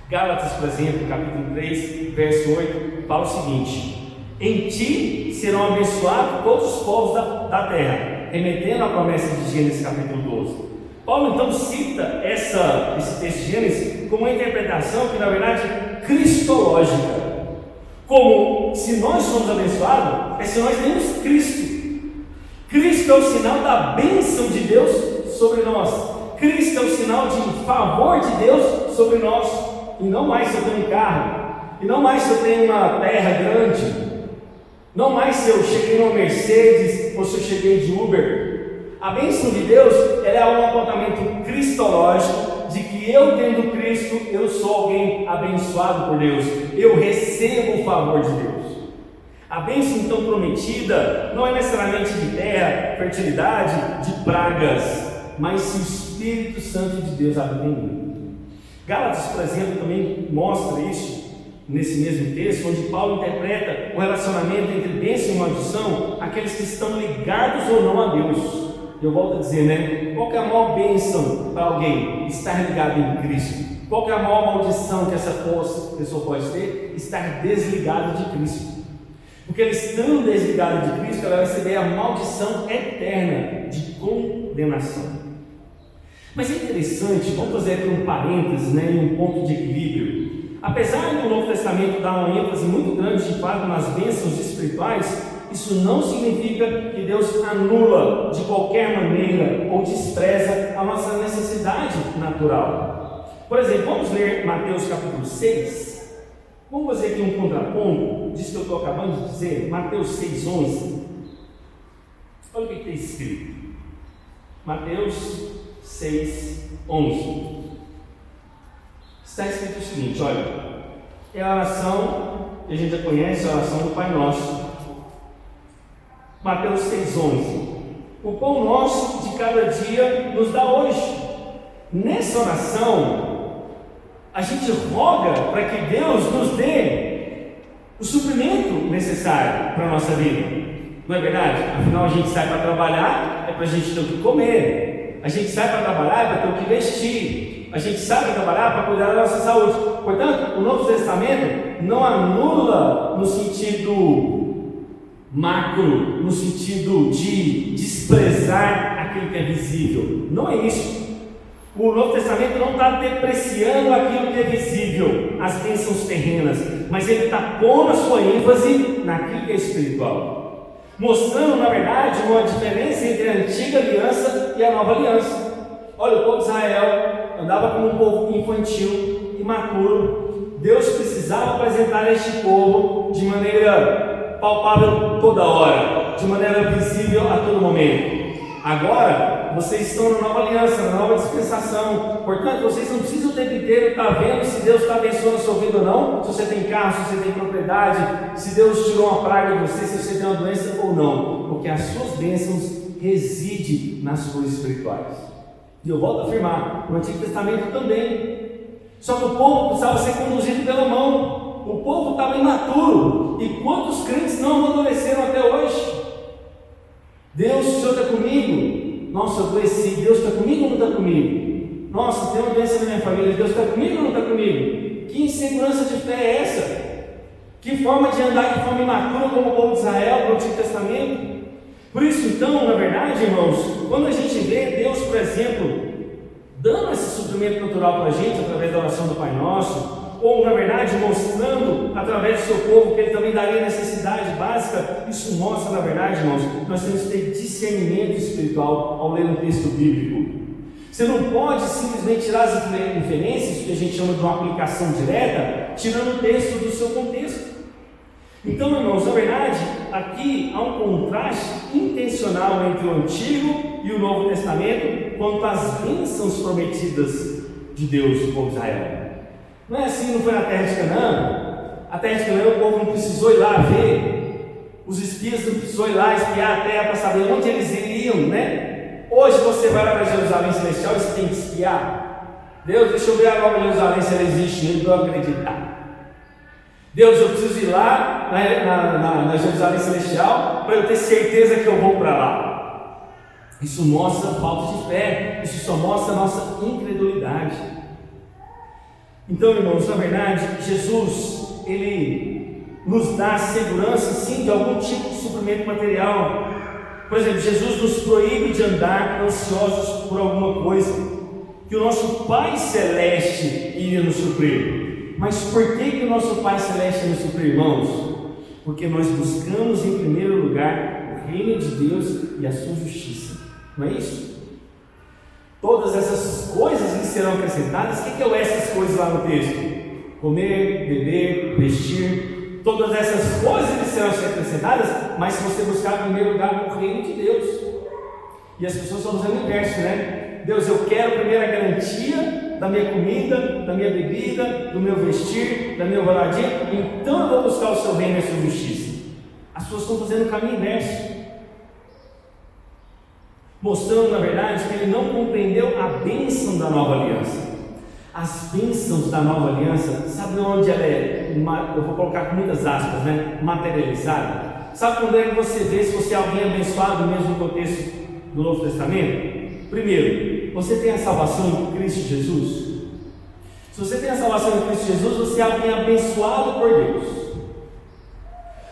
Speaker 1: Gálatas, por exemplo, capítulo 3, verso 8, fala o seguinte: em ti serão abençoados todos os povos da terra, remetendo à promessa de Gênesis capítulo 12. Paulo então cita esse texto de Gênesis como uma interpretação que na verdade é cristológica. Como se nós somos abençoados, é se nós temos Cristo. Cristo é o sinal da bênção de Deus sobre nós. Cristo é o sinal de favor de Deus sobre nós. E não mais se eu tenho um carro, e não mais se eu tenho uma terra grande, não mais se eu cheguei numa Mercedes ou se eu cheguei de Uber. A bênção de Deus ela é um apontamento cristológico de que eu tendo Cristo, eu sou alguém abençoado por Deus, eu recebo o favor de Deus. A bênção então prometida não é necessariamente de terra, fertilidade, de pragas, mas se o Espírito Santo de Deus habita em mim. Gálatas, por exemplo, também mostra isso nesse mesmo texto, onde Paulo interpreta o relacionamento entre bênção e maldição, aqueles que estão ligados ou não a Deus. Eu volto a dizer, né? Qual que é a maior bênção para alguém? Estar ligado em Cristo. Qual que é a maior maldição que essa pessoa pode ter? Estar desligado de Cristo. Porque ele estando desligado de Cristo, ela vai receber a maldição eterna de condenação. Mas é interessante, vamos fazer aqui um parênteses, né, e um ponto de equilíbrio. Apesar do Novo Testamento dar uma ênfase muito grande de fato nas bênçãos espirituais, isso não significa que Deus anula de qualquer maneira ou despreza a nossa necessidade natural. Por exemplo, vamos ler Mateus capítulo 6. Vamos fazer aqui um contraponto disso que eu estou acabando de dizer, Mateus 6,11. Olha o que está escrito. Mateus 6, 11. Está escrito o seguinte, olha, é a oração que a gente já conhece, a oração do Pai Nosso. Mateus 6, 11. O pão nosso de cada dia nos dá hoje. Nessa oração, a gente roga para que Deus nos dê o suprimento necessário para a nossa vida. Não é verdade? Afinal, a gente sai para trabalhar, é para a gente ter o que comer. A gente sai para trabalhar, é para ter o que vestir. A gente sai para trabalhar para cuidar da nossa saúde. Portanto, o Novo Testamento não anula no sentido macro, no sentido de desprezar aquilo que é visível. Não é isso. O Novo Testamento não está depreciando aquilo que é visível, as bênçãos terrenas, mas ele está pondo a sua ênfase naquilo que é espiritual, mostrando, na verdade, uma diferença entre a antiga aliança e a nova aliança. Olha, o povo de Israel andava como um povo infantil, imaturo. Deus precisava apresentar este povo de maneira palpável toda hora, de maneira visível a todo momento. Agora, vocês estão na nova aliança, na nova dispensação. Portanto, vocês não precisam o tempo inteiro estar vendo se Deus está abençoando a sua vida ou não, se você tem carro, se você tem propriedade, se Deus tirou uma praga de você, se você tem uma doença ou não. Porque as suas bênçãos residem nas coisas espirituais. E eu volto a afirmar, no Antigo Testamento também. Só que o povo precisava ser conduzido pela mão. O povo estava imaturo. E quantos crentes não amadureceram até hoje? Deus, o Senhor está comigo? Nossa, eu adoeci. Deus está comigo ou não está comigo? Nossa, tem uma doença na minha família. Deus está comigo ou não está comigo? Que insegurança de fé é essa? Que forma de andar de forma imatura como o povo de Israel no Antigo Testamento? Por isso, então, na verdade, irmãos, quando a gente vê Deus, por exemplo, dando esse suprimento natural para a gente através da oração do Pai Nosso, ou na verdade mostrando através do seu povo que ele também daria necessidade básica, isso mostra, na verdade, irmãos, nós temos que ter discernimento espiritual ao ler um texto bíblico. Você não pode simplesmente tirar as inferências, que a gente chama de uma aplicação direta, tirando o texto do seu contexto. Então, irmãos, na verdade, aqui há um contraste intencional entre o Antigo e o Novo Testamento quanto às bênçãos prometidas de Deus para o povo de Israel. Não é assim, não foi na terra de Canaã? A terra de Canaã, o povo não precisou ir lá ver, os espias não precisou ir lá espiar a terra para saber onde eles iriam, né? Hoje você vai lá para Jerusalém Celestial e você tem que espiar. Deus, deixa eu ver a nova Jerusalém se ela existe mesmo, para eu acreditar. Deus, eu preciso ir lá na Jerusalém Celestial para eu ter certeza que eu vou para lá. Isso mostra falta de fé, isso só mostra a nossa incredulidade. Então, irmãos, na verdade, Jesus, ele nos dá segurança, sim, de algum tipo de suprimento material. Por exemplo, Jesus nos proíbe de andar ansiosos por alguma coisa que o nosso Pai Celeste iria nos suprir. Mas por que o nosso Pai Celeste nos suprir, irmãos? Porque nós buscamos em primeiro lugar o reino de Deus e a sua justiça. Não é isso? Todas essas coisas lhe serão acrescentadas. O que é essas coisas lá no texto? Comer, beber, vestir. Todas essas coisas lhe serão acrescentadas, mas se você buscar em primeiro lugar o reino de Deus. E as pessoas estão usando o inverso, né? Deus, eu quero primeiro a garantia da minha comida, da minha bebida, do meu vestir, da minha moradia, então eu vou buscar o seu reino e a sua justiça. As pessoas estão fazendo o caminho inverso, mostrando, na verdade, que ele não compreendeu a bênção da nova aliança. As bênçãos da nova aliança, sabe onde ela é, eu vou colocar com muitas aspas, né? Materializada? Sabe quando é que você vê se você é alguém abençoado mesmo no contexto do Novo Testamento? Primeiro, você tem a salvação em Cristo Jesus. Se você tem a salvação em Cristo Jesus, você é alguém abençoado por Deus.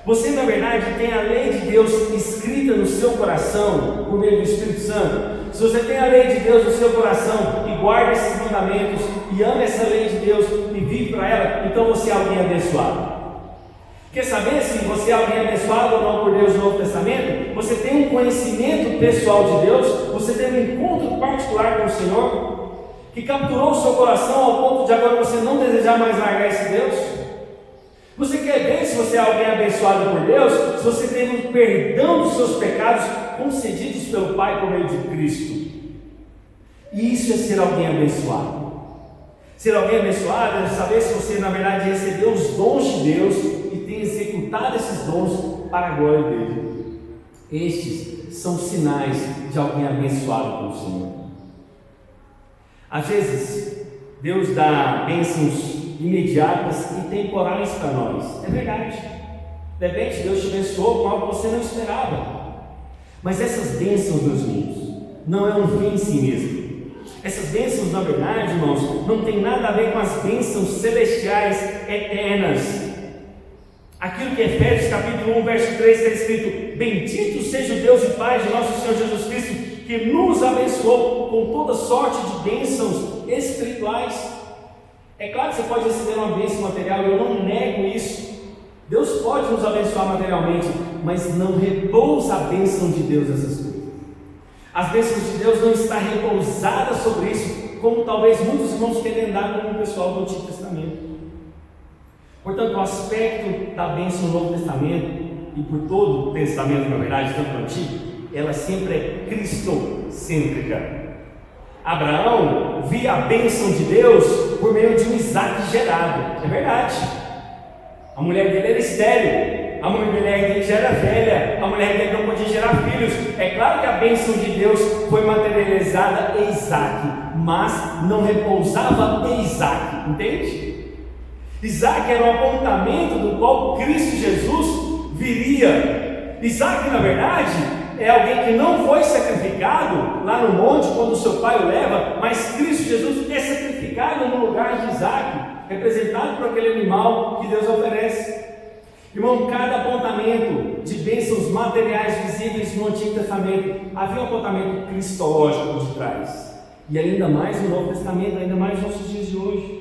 Speaker 1: Você, na verdade, tem a lei de Deus escrita no seu coração por meio do Espírito Santo. Se você tem a lei de Deus no seu coração e guarda esses mandamentos e ama essa lei de Deus e vive para ela, então você é alguém abençoado. Quer saber se você é alguém abençoado ou não por Deus no Novo Testamento? Você tem um conhecimento pessoal de Deus, você tem um encontro particular com o Senhor, que capturou o seu coração ao ponto de agora você não desejar mais largar esse Deus? Você quer ver se você é alguém abençoado por Deus? Se você tem o perdão dos seus pecados concedidos pelo Pai por meio de Cristo. E isso é ser alguém abençoado. Ser alguém abençoado é saber se você, na verdade, recebeu os dons de Deus e tem executado esses dons para a glória dele. Estes são sinais de alguém abençoado pelo Senhor. Às vezes, Deus dá bênçãos imediatas e temporais para nós. É verdade. De repente, Deus te abençoou com algo que você não esperava. Mas essas bênçãos, meus amigos, não é um fim em si mesmo. Essas bênçãos, na verdade, irmãos, não tem nada a ver com as bênçãos celestiais eternas. Aquilo que Efésios capítulo 1, verso 3 está escrito: bendito seja o Deus e Pai de nosso Senhor Jesus Cristo, que nos abençoou com toda sorte de bênçãos espirituais. É claro que você pode receber uma bênção material, eu não nego isso. Deus pode nos abençoar materialmente, mas não repousa a bênção de Deus nessas coisas. As bênçãos de Deus não estão repousadas sobre isso, como talvez muitos irmãos querem dar como o pessoal do Antigo Testamento. Portanto, o aspecto da bênção no Novo Testamento, e por todo o Testamento, na verdade, tanto no Antigo, ela sempre é cristocêntrica. Abraão via a bênção de Deus por meio de um Isaac gerado. É verdade. A mulher dele era estéril, a mulher dele já era velha, a mulher dele não podia gerar filhos. É claro que a bênção de Deus foi materializada em Isaac, mas não repousava em Isaac, entende? Isaac era o apontamento do qual Cristo Jesus viria. Isaac, na verdade, é alguém que não foi sacrificado lá no monte quando o seu pai o leva, mas Cristo Jesus é sacrificado no lugar de Isaac, representado por aquele animal que Deus oferece. Irmão, cada apontamento de bênçãos materiais visíveis no Antigo Testamento havia um apontamento cristológico por detrás, e ainda mais no Novo Testamento, ainda mais nos nossos dias de hoje.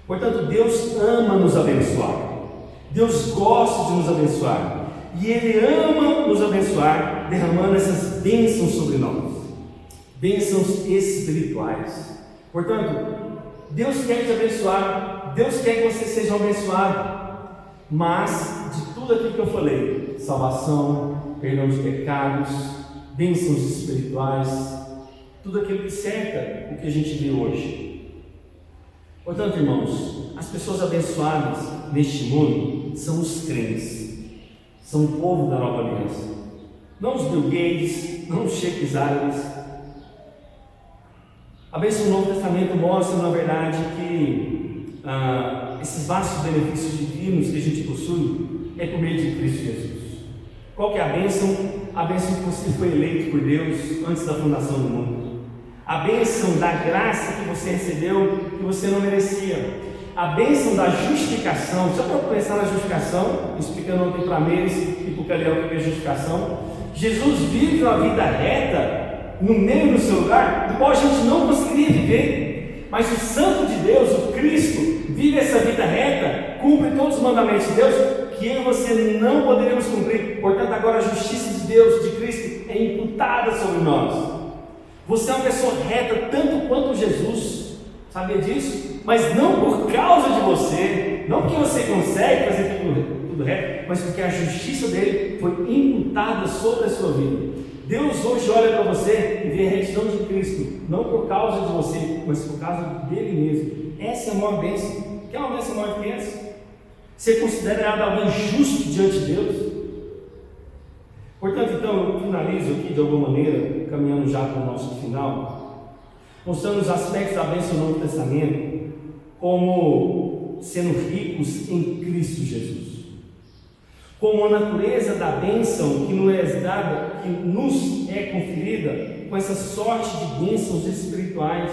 Speaker 1: Portanto, Deus ama nos abençoar, Deus gosta de nos abençoar, e Ele ama nos abençoar, derramando essas bênçãos sobre nós, bênçãos espirituais. Portanto, Deus quer te abençoar, Deus quer que você seja abençoado, mas de tudo aquilo que eu falei, salvação, perdão de pecados, bênçãos espirituais, tudo aquilo que cerca o que a gente vê hoje. Portanto, irmãos, as pessoas abençoadas neste mundo são os crentes, são o povo da nova aliança, não os Bill Gates, não os cheques árabes. A bênção do Novo Testamento mostra, na verdade, que esses vastos benefícios divinos que a gente possui é por meio de Cristo Jesus. Qual que é a bênção? A bênção que você foi eleito por Deus antes da fundação do mundo. A bênção da graça que você recebeu, que você não merecia. A bênção da justificação. Só para pensar na justificação, explicando ontem para Meires e para o Caliel o que é justificação. Jesus vive uma vida reta no meio do seu lugar, do qual a gente não conseguiria viver. Mas o Santo de Deus, o Cristo, vive essa vida reta, cumpre todos os mandamentos de Deus, que eu e você não poderíamos cumprir. Portanto, agora a justiça de Deus, de Cristo, é imputada sobre nós. Você é uma pessoa reta tanto quanto Jesus, sabia disso? Mas não por causa de você, não porque você consegue fazer tudo reto, mas porque a justiça dele foi imputada sobre a sua vida. Deus hoje olha para você e vê a retidão de Cristo, não por causa de você, mas por causa dele mesmo. Essa é a maior bênção. Quer uma bênção maior que essa? Ser considerado alguém justo diante de Deus? Portanto, então, eu finalizo aqui de alguma maneira, caminhando já para o nosso final, mostrando os aspectos da bênção do Novo Testamento como sendo ricos em Cristo Jesus, como a natureza da bênção que nos é dada, que nos é conferida com essa sorte de bênçãos espirituais,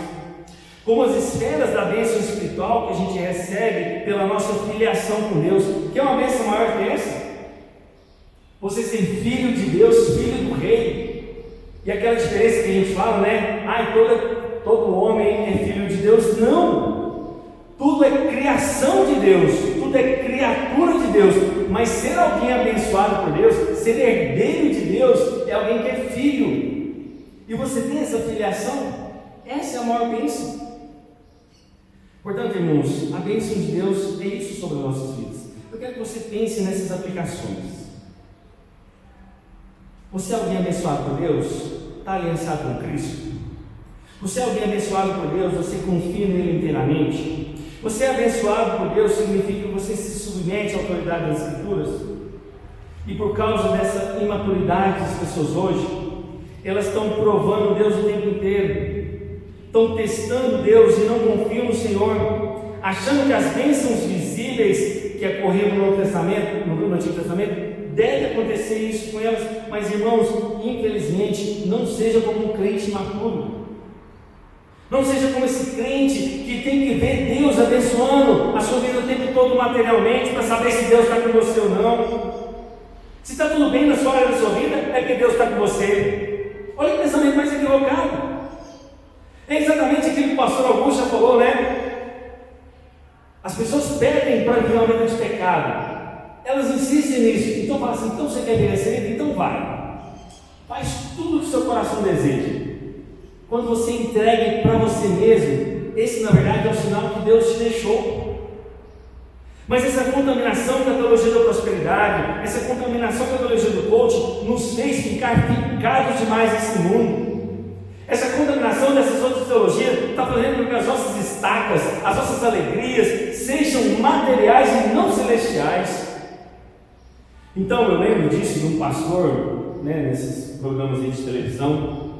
Speaker 1: como as esferas da bênção espiritual que a gente recebe pela nossa filiação com Deus, que é uma bênção maior que essa. Você ser filho de Deus, filho do rei. E aquela diferença que a gente fala, né? Todo homem é filho de Deus. Não! Tudo é criação de Deus, tudo é criatura de Deus. Mas ser alguém abençoado por Deus, ser herdeiro de Deus, é alguém que é filho. E você tem essa filiação? Essa é a maior bênção. Portanto, irmãos, a bênção de Deus é isso sobre as nossas vidas. Eu quero que você pense nessas aplicações. Você é alguém abençoado por Deus? Está aliançado com Cristo? Você é alguém abençoado por Deus, você confia nele inteiramente? Você é abençoado por Deus significa que você se submete à autoridade das Escrituras? E por causa dessa imaturidade das pessoas hoje, elas estão provando Deus o tempo inteiro, estão testando Deus e não confiam no Senhor, achando que as bênçãos visíveis que ocorreram no Antigo Testamento, deve acontecer isso com elas. Mas irmãos, infelizmente, não seja como um crente imaturo. Não seja como esse crente que tem que ver Deus abençoando a sua vida o tempo todo materialmente para saber se Deus está com você ou não. Se está tudo bem na sua área da sua vida, é porque Deus está com você. Olha que pensamento mais equivocado. É exatamente aquilo que o pastor Augusto já falou, né? As pessoas pedem para viver uma vida de pecado. Elas insistem nisso. Então fala assim, então você quer viver essa vida? Então vai. Faz tudo o que o seu coração deseja. Quando você entrega para você mesmo, esse na verdade é o sinal que Deus te deixou. Mas essa contaminação da teologia da prosperidade, essa contaminação da teologia do coaching, nos fez ficar picados demais nesse mundo. Essa contaminação dessas outras teologias está fazendo com que as nossas estacas, as nossas alegrias, sejam materiais e não celestiais. Então eu lembro disso de um pastor, né, nesses programas aí de televisão.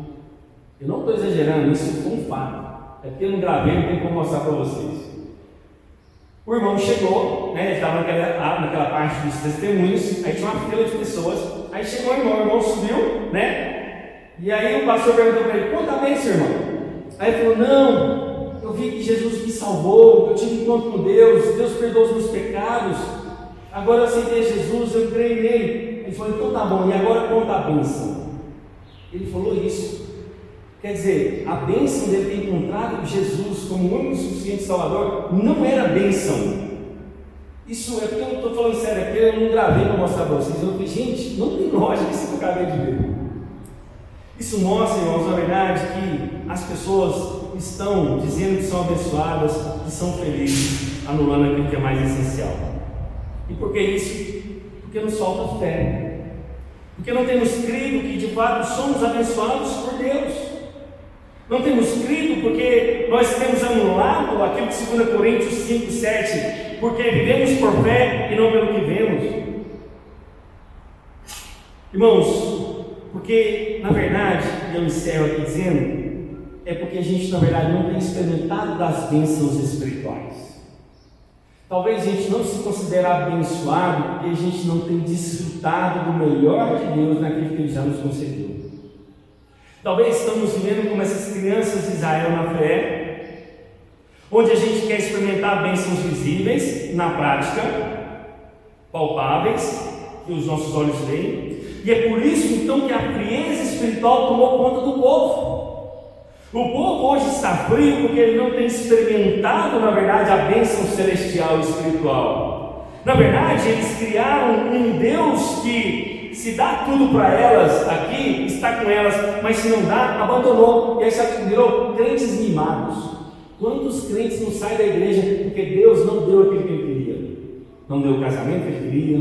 Speaker 1: Eu não estou exagerando, isso foi um fato. É porque eu não gravei, não tem como mostrar para vocês. O irmão chegou, né, ele estava naquela parte dos testemunhos, aí tinha uma fila de pessoas, aí chegou o irmão subiu, né? E aí o pastor perguntou para ele, conta bem, seu irmão. Aí ele falou, não, eu vi que Jesus me salvou, eu tive encontro com Deus, Deus perdoou os meus pecados, agora eu aceitei Jesus, eu creio nele. Ele falou, então tá bom, e agora conta a bênção. Ele falou isso. Quer dizer, a bênção dele ter encontrado Jesus como o único e suficiente Salvador não era bênção. Isso é porque eu estou falando sério, é porque eu não gravei para mostrar para vocês. Eu falei, gente, não tem lógica isso que eu acabei de ver. Isso mostra, irmãos, na verdade, que as pessoas estão dizendo que são abençoadas, que são felizes, anulando aquilo que é mais essencial. E por que isso? Porque nos falta fé. Porque não temos crido que de fato somos abençoados por Deus. Não temos crido porque nós temos anulado aquilo que 2 Coríntios 5, 7, porque vivemos por fé e não pelo que vemos. Irmãos, porque na verdade, e eu encerro aqui dizendo, é porque a gente na verdade não tem experimentado das bênçãos espirituais. Talvez a gente não se considere abençoado porque a gente não tem desfrutado do melhor de Deus naquilo que Ele já nos concedeu. Talvez estamos vivendo como essas crianças de Israel na fé, onde a gente quer experimentar bênçãos visíveis, na prática, palpáveis, que os nossos olhos veem, e é por isso então que a frieza espiritual tomou conta do povo. O povo hoje está frio porque ele não tem experimentado, na verdade, a bênção celestial e espiritual. Na verdade, eles criaram um Deus que, se dá tudo para elas aqui, está com elas, mas se não dá, abandonou. E aí virou crentes mimados. Quantos crentes não saem da igreja porque Deus não deu aquilo que ele queria? Não deu o casamento que ele queria,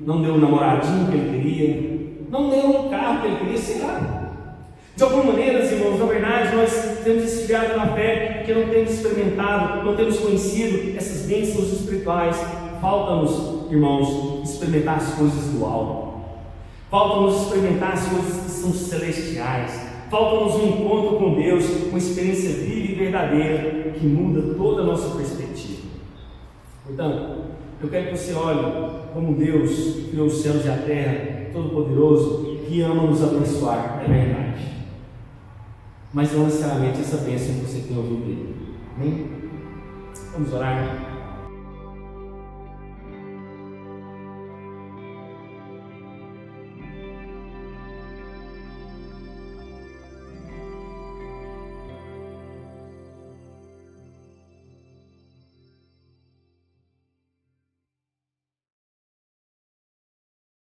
Speaker 1: não deu o namoradinho que ele queria, não deu um carro que ele queria, sei lá. De alguma maneira, irmãos, na verdade, nós temos esfriado na fé porque não temos experimentado, não temos conhecido essas bênçãos espirituais. Falta-nos, irmãos, experimentar as coisas do alto. Falta-nos experimentar as coisas que são celestiais. Falta-nos um encontro com Deus, uma experiência viva e verdadeira que muda toda a nossa perspectiva. Portanto, eu quero que você olhe como Deus criou os céus e a terra, Todo-Poderoso, que ama nos abençoar, é verdade. Mas não necessariamente essa bênção que você tem ouvido dele. Amém? Vamos orar.